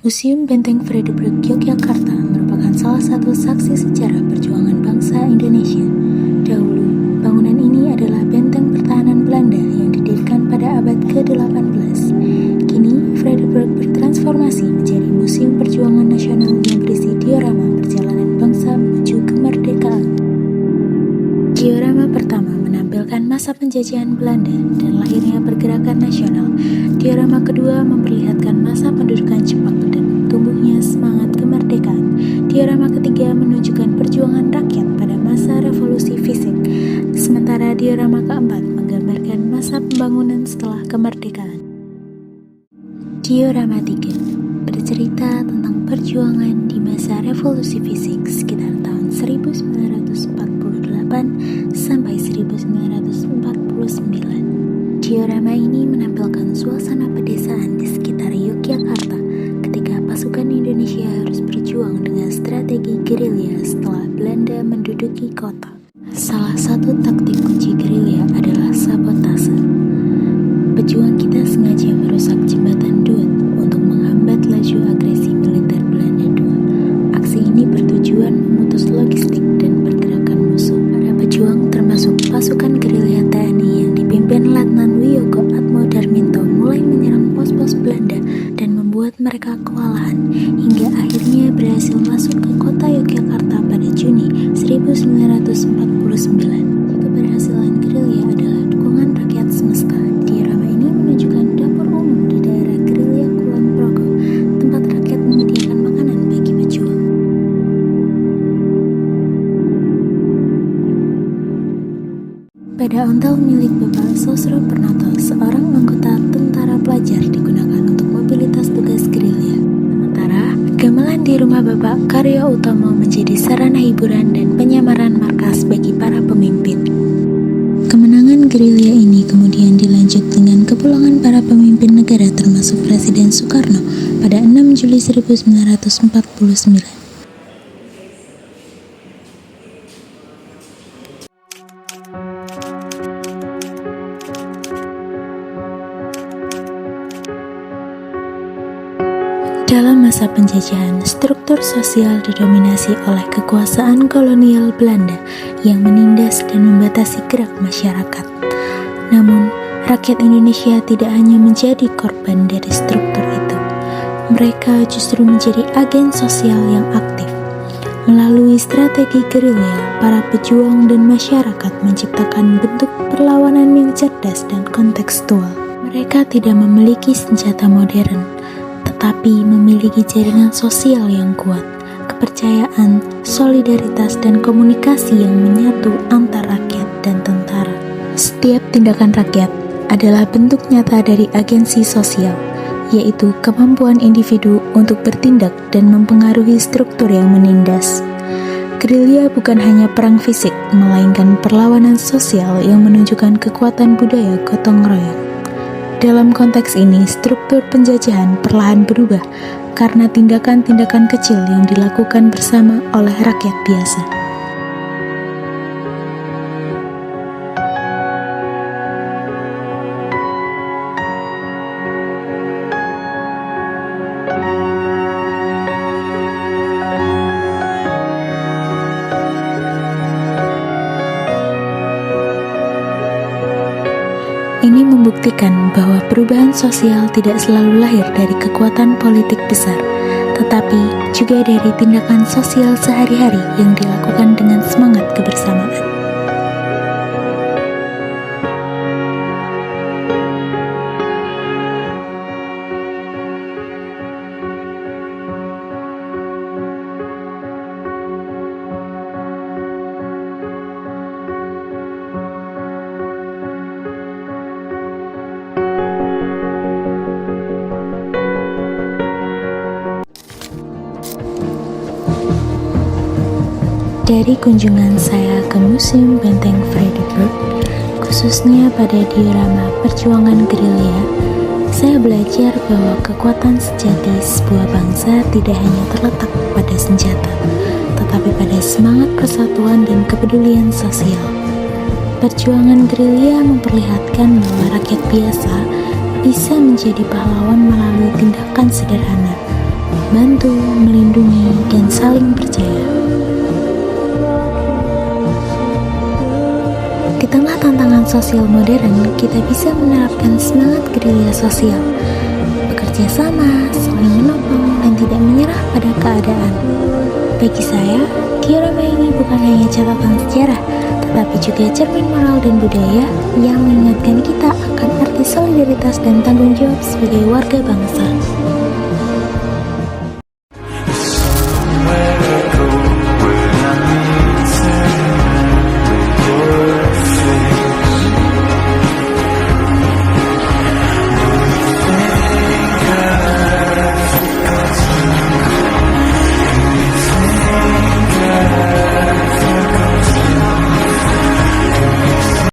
Museum Benteng Vredenburg Yogyakarta merupakan salah satu saksi sejarah perjuangan bangsa Indonesia. Dahulu, bangunan ini adalah benteng pertahanan Belanda yang didirikan pada abad ke-18. Kini, Vredenburg bertransformasi menjadi museum perjuangan nasional yang berisi diorama perjalanan bangsa menuju kemerdekaan. Diorama pertama menampilkan masa penjajahan Belanda dan lahirnya pergerakan nasional. Diorama kedua memperlihatkan masa pendudukan Jepang dan tumbuhnya semangat kemerdekaan. Diorama ketiga menunjukkan perjuangan rakyat pada masa revolusi fisik. Sementara diorama keempat menggambarkan masa pembangunan setelah kemerdekaan. Diorama 3 bercerita tentang perjuangan di masa revolusi fisik sekitar tahun 1948 sampai 1949. Diorama ini menampilkan suasana pedesaan di sekitar Yogyakarta ketika pasukan Indonesia harus berjuang dengan strategi gerilya setelah Belanda menduduki kota. Salah satu taktik kunci gerilya adalah sabotase. Pejuang kita sengaja merusak jembatan Duet untuk menghambat laju agresi militer Belanda II. Aksi ini bertujuan memutus logistik dan pergerakan musuh. Para pejuang termasuk pasukan gerilya TNI yang dipimpin Letnan Wiyogo Atmodarminto mulai menyerang pos-pos Belanda dan membuat mereka kewalahan hingga akhirnya berhasil masuk ke kota Yogyakarta pada Juni 1949. Keberhasilan gerilya adalah dukungan rakyat semesta. Diorama ini menunjukkan dapur umum di daerah gerilya Kulon Progo, tempat rakyat menyediakan makanan bagi pejuang. Pada ontel milik Bapak Sosro Pernoto, seorang anggota tentara pelajar digunakan untuk mobilitas tugas gerilya. Sementara, gamelan di rumah Bapak Karyo Utomo menjadi sarana hiburan dan penyamaran markas bagi para pemimpin. Kemenangan gerilya ini kemudian dilanjut dengan kepulangan para pemimpin negara termasuk Presiden Soekarno pada 6 Juli 1949. Dalam masa penjajahan, struktur sosial didominasi oleh kekuasaan kolonial Belanda yang menindas dan membatasi gerak masyarakat. Namun, rakyat Indonesia tidak hanya menjadi korban dari struktur itu. Mereka justru menjadi agen sosial yang aktif. Melalui strategi gerilya, para pejuang dan masyarakat menciptakan bentuk perlawanan yang cerdas dan kontekstual. Mereka tidak memiliki senjata modern, tetapi memiliki jaringan sosial yang kuat, kepercayaan, solidaritas, dan komunikasi yang menyatu antar rakyat dan tentara. Setiap tindakan rakyat adalah bentuk nyata dari agensi sosial, yaitu kemampuan individu untuk bertindak dan mempengaruhi struktur yang menindas. Gerilya bukan hanya perang fisik, melainkan perlawanan sosial yang menunjukkan kekuatan budaya gotong royong. Dalam konteks ini, struktur penjajahan perlahan berubah karena tindakan-tindakan kecil yang dilakukan bersama oleh rakyat biasa. Ini membuktikan bahwa perubahan sosial tidak selalu lahir dari kekuatan politik besar, tetapi juga dari tindakan sosial sehari-hari yang dilakukan dengan semangat kebersamaan. Dari kunjungan saya ke Museum Benteng Vredenburg, khususnya pada diorama perjuangan gerilya, saya belajar bahwa kekuatan sejati sebuah bangsa tidak hanya terletak pada senjata, tetapi pada semangat persatuan dan kepedulian sosial. Perjuangan gerilya memperlihatkan bahwa rakyat biasa bisa menjadi pahlawan melalui tindakan sederhana, membantu, melindungi, dan saling percaya. Di tengah tantangan sosial modern, kita bisa menerapkan semangat gerilya sosial, bekerja sama, saling menolong, dan tidak menyerah pada keadaan. Bagi saya, diorama ini bukan hanya catatan sejarah, tetapi juga cermin moral dan budaya yang mengingatkan kita akan arti solidaritas dan tanggung jawab sebagai warga bangsa.